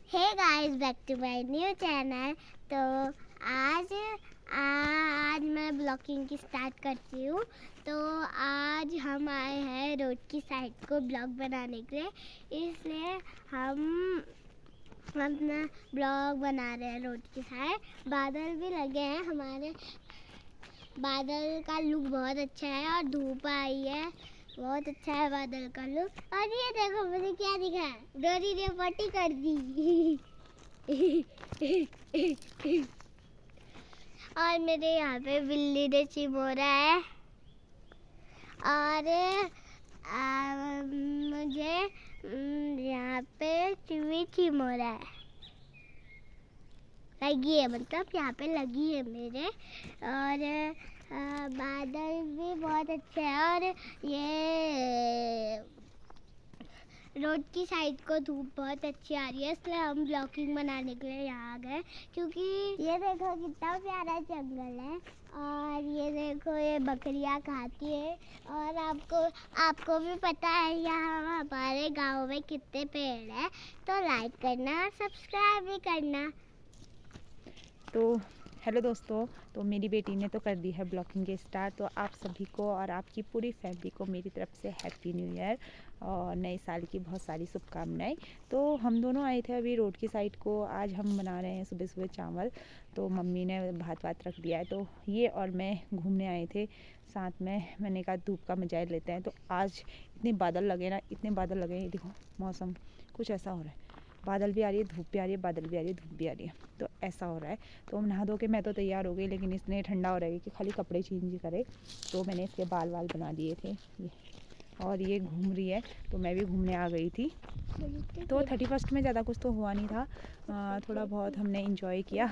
Hey guys, back to my new channel. तो आज मैं ब्लॉगिंग की स्टार्ट करती हूँ। तो आज हम आए हैं रोड की साइड को ब्लॉग बनाने के लिए, इसलिए हम अपना ब्लॉग बना रहे हैं रोड की साइड। बादल भी लगे हैं, हमारे बादल का लुक बहुत अच्छा है और धूप आई है, बहुत अच्छा है बादल का लुक। और ये देखो मुझे क्या दिखा, डोरी ने पट्टी कर दी। और मेरे यहाँ पे बिल्ली ने चिमोरा है और मुझे यहाँ पे चिवी चिमोरा है, लगी है, मतलब यहाँ पे लगी है मेरे। और बादल भी बहुत अच्छे हैं और ये रोड की साइड को धूप बहुत अच्छी आ रही है, इसलिए हम ब्लॉगिंग बनाने के लिए यहाँ आ गए। क्योंकि ये देखो कितना प्यारा जंगल है और ये देखो ये बकरियाँ खाती है। और आपको भी पता है यहाँ हमारे गांव में कितने पेड़ हैं, तो लाइक करना और सब्सक्राइब भी करना। तो हेलो दोस्तों, तो मेरी बेटी ने तो कर दी है ब्लॉगिंग के स्टार्ट। तो आप सभी को और आपकी पूरी फैमिली को मेरी तरफ से हैप्पी न्यू ईयर और नए साल की बहुत सारी शुभकामनाएं। तो हम दोनों आए थे अभी रोड की साइड को। आज हम बना रहे हैं सुबह सुबह चावल, तो मम्मी ने भात वात रख दिया है। तो ये और मैं घूमने आए थे साथ में, मैंने कहा धूप का मजा लेते हैं। तो आज इतने बादल लगे ना, इतने बादल लगे हैं, देखो मौसम कुछ ऐसा हो रहा है, बादल भी आ रही है, धूप भी आ रही है, बादल भी आ रही है, धूप भी आ रही है, तो ऐसा हो रहा है। तो नहा धो के मैं तो तैयार हो गई, लेकिन इसने ठंडा हो रहा है कि खाली कपड़े चेंज करे, तो मैंने इसके बाल वाल बना दिए थे ये। और ये घूम रही है, तो मैं भी घूमने आ गई थी। तो 31 में ज़्यादा कुछ तो हुआ नहीं था, थोड़ा बहुत हमने इंजॉय किया।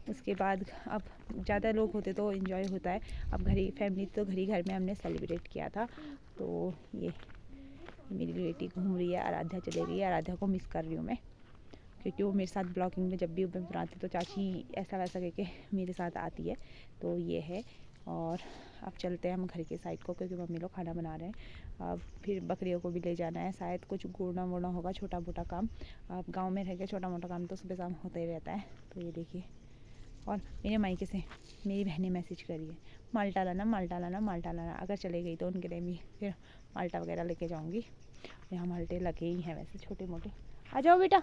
उसके बाद अब ज़्यादा लोग होते तो इंजॉय होता है, अब फैमिली तो घर में हमने सेलिब्रेट किया था। तो ये मेरी बेटी घूम रही है, आराध्या चले गई है, आराध्या को मिस कर रही हूँ मैं, क्योंकि वो मेरे साथ ब्लॉगिंग में जब भी मैं बनाती तो चाची ऐसा वैसा करके मेरे साथ आती है। तो ये है, और अब चलते हैं हम घर के साइड को, क्योंकि मम्मी लोग खाना बना रहे हैं। अब फिर बकरियों को भी ले जाना है, शायद कुछ गोड़ना वोड़ना होगा, छोटा मोटा काम। अब गांव में रह के छोटा मोटा काम तो सुबह शाम होता ही रहता है। तो ये देखिए, और मेरे मायके से मेरी बहनें मैसेज करी है, माल्टा लाना माल्टा लाना माल्टा लाना। अगर चले गई तो उनके लिए भी फिर माल्टा वगैरह लेके जाऊँगी। यहाँ माल्टे लगे ही हैं वैसे छोटे मोटे। आ जाओ बेटा।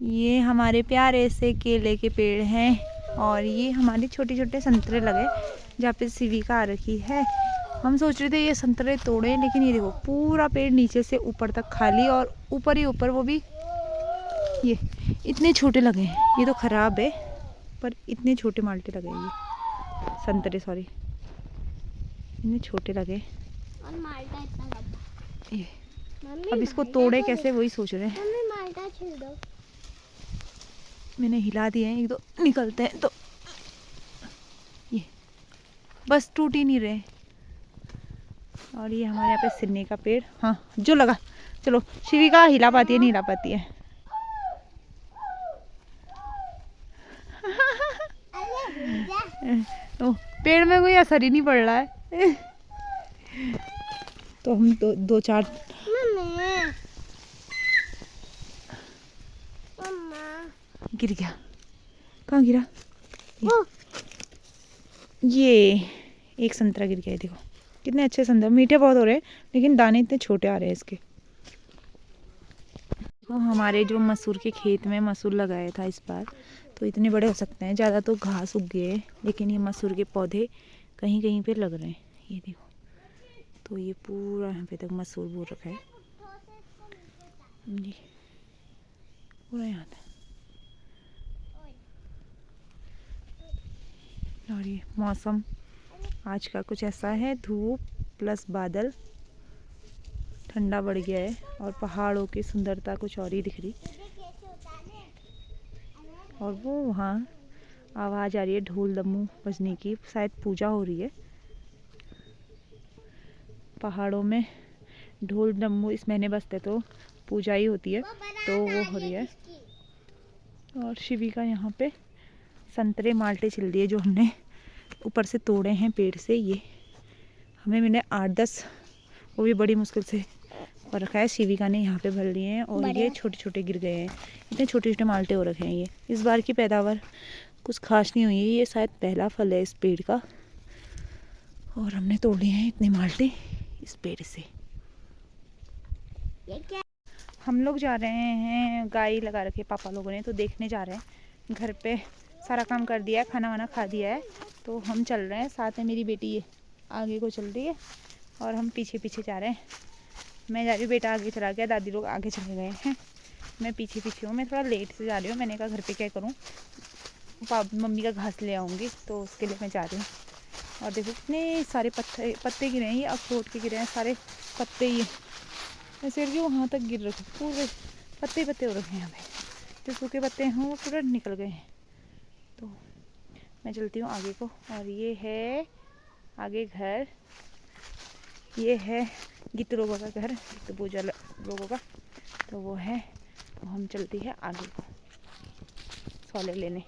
ये हमारे प्यारे से केले के पेड़ हैं और ये हमारे छोटे छोटे संतरे लगे, जहाँ पे सीढ़ी का आ रखी है। हम सोच रहे थे ये संतरे तोड़े, लेकिन ये देखो पूरा पेड़ नीचे से ऊपर तक खाली, और ऊपर ही ऊपर वो भी ये इतने छोटे लगे हैं। ये तो ख़राब है, पर इतने छोटे माल्टे लगे, ये संतरे सॉरी, इतने छोटे लगे। और माल्टा इतना लंबा। ये अब इसको तोड़े कैसे, वही सोच रहे हैं। मम्मी माल्टा छील दो। मैंने हिला दिए हैं, एक दो निकलते हैं तो ये बस टूट ही नहीं रहे। और ये हमारे यहाँ पे सिन्ने का पेड़, हाँ जो लगा, चलो शिविका हिला पाती है नहीं हिला पाती है। ओ, पेड़ में कोई असर ही नहीं पड़ रहा है। तो हम दो चार गिर गया, कहाँ गिरा? ये एक संतरा गिर गया है, देखो कितने अच्छे संतरे, मीठे बहुत हो रहे हैं, लेकिन दाने इतने छोटे आ रहे हैं इसके। तो हमारे जो मसूर के खेत में मसूर लगाया था इस बार, तो इतने बड़े हो सकते हैं, ज़्यादा तो घास उग गए, लेकिन ये मसूर के पौधे कहीं कहीं पे लग रहे हैं, ये देखो। तो ये पूरा यहाँ पे तक मसूर बो रखा है जी, पूरा यहाँ तक। और ये मौसम आज का कुछ ऐसा है, धूप प्लस बादल, ठंडा बढ़ गया है और पहाड़ों की सुंदरता कुछ और ही दिख रही। और वो वहाँ आवाज़ आ रही है ढोल दम्मू बजने की, शायद पूजा हो रही है। पहाड़ों में ढोल दम्मू इस महीने बजते तो पूजा ही होती है, तो वो हो रही है। और शिवी का यहाँ पे संतरे माल्टे छिल दिए, जो हमने ऊपर से तोड़े हैं पेड़ से। ये हमें मिले 8-10, वो भी बड़ी मुश्किल से और रखा है। शिविका ने यहाँ पे भर लिए हैं और ये छोटे छोटे गिर गए हैं। इतने छोटे छोटे माल्टे हो रखे हैं। ये इस बार की पैदावार कुछ खास नहीं हुई है। ये शायद पहला फल है इस पेड़ का और हमने तोड़ लिए हैं इतने माल्टे इस पेड़ से। हम लोग जा रहे हैं, गाय लगा रखे पापा लोगों ने, तो देखने जा रहे हैं। घर पे सारा काम कर दिया है, खाना वाना खा दिया है, तो हम चल रहे हैं। साथ में मेरी बेटी आगे को चल रही है और हम पीछे पीछे जा रहे हैं। मैं जा रही हूँ, बेटा आगे चला गया, दादी लोग आगे चले गए हैं, मैं पीछे पीछे हूँ। मैं थोड़ा लेट से जा रही हूँ। मैंने कहा घर पे क्या करूँ, मम्मी का घास ले आऊँगी, तो उसके लिए मैं जा रही हूँ। और देखो कितने सारे पत्ते गिरे हैं, ये अखरोट के गिरे हैं सारे पत्ते। ये ऐसे कि वहाँ तक गिर रखे, पूरे पत्ते पत्ते हो रखे हैं। यहाँ पे जो सूखे पत्ते हैं वो पूरे निकल गए हैं। तो मैं चलती हूँ आगे को। और ये है आगे घर, ये है गीत लोगों का घर, तो पूजा लोगों का, तो वो है। तो हम चलती है आगे को सौले लेने।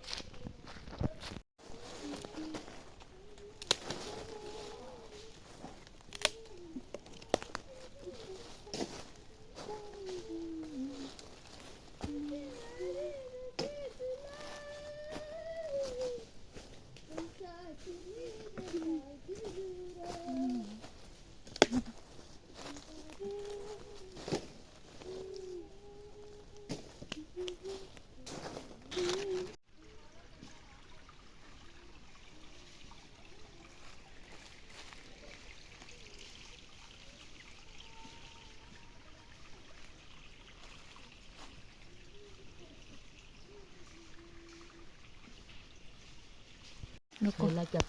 रुको क्या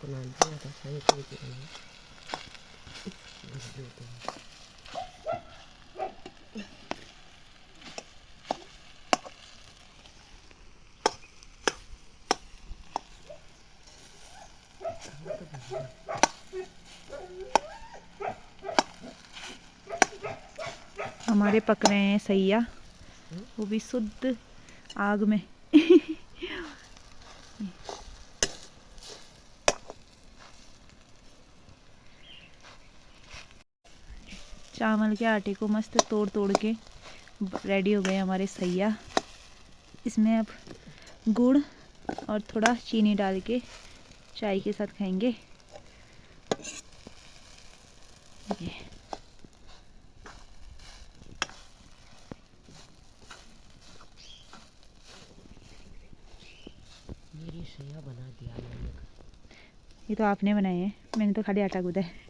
हमारे पक रहे हैं सैया, वो भी शुद्ध आग में। चावल के आटे को मस्त तोड़ तोड़ के रेडी हो गए हमारे सैया। इसमें अब गुड़ और थोड़ा चीनी डाल के चाय के साथ खाएंगे। ये मेरी सैया बना दिया मैंने। ये तो आपने बनाए हैं, मैंने तो खाली आटा गूंदा है।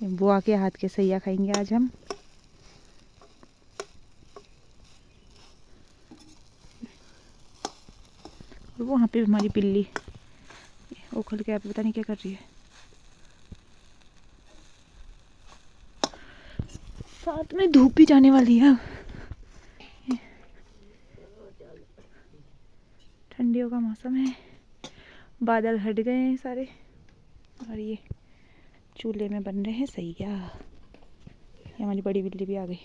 बुआ के हाथ के सैया खाएंगे आज हम। और वो वहाँ पे हमारी बिल्ली उखल के पता नहीं क्या कर रही है। साथ में धूप भी जाने वाली है। ठंडियों का मौसम है, बादल हट गए हैं सारे और ये चूल्हे में बन रहे हैं सैया। ये हमारी बड़ी बिल्ली भी आ गई।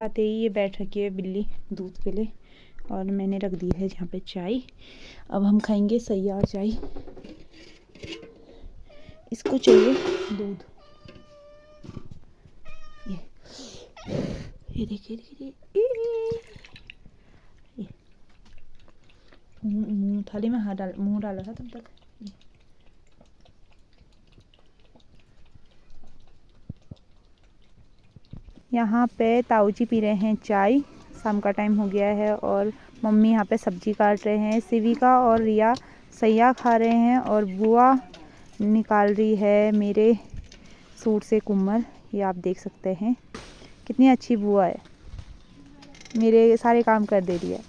आते ही ये बैठ रखी है बिल्ली दूध के लिए और मैंने रख दी है यहाँ पे चाय। अब हम खाएंगे सैया और चाय। इसको चाहिए दूध। ये देखिए ये मुँह थाली में मुँह डाला था तब तक। यहाँ पे ताऊ जी पी रहे हैं चाय, शाम का टाइम हो गया है और मम्मी यहाँ पे सब्जी काट रहे हैं। शिविका और रिया सैया खा रहे हैं और बुआ निकाल रही है मेरे सूट से कुम्मल। ये आप देख सकते हैं कितनी अच्छी बुआ है, मेरे सारे काम कर दे रही है।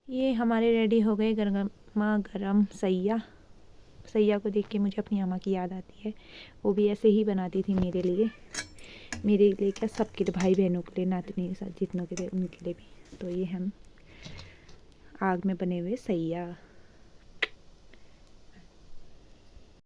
ये हमारे रेडी हो गए गर्मा गर्म सैया। सैया को देख के मुझे अपनी अम्मा की याद आती है, वो भी ऐसे ही बनाती थी मेरे लिए क्या सबके लिए, भाई बहनों के लिए, नातनी के साथ जितनों के लिए उनके लिए भी। तो ये हम आग में बने हुए सैया।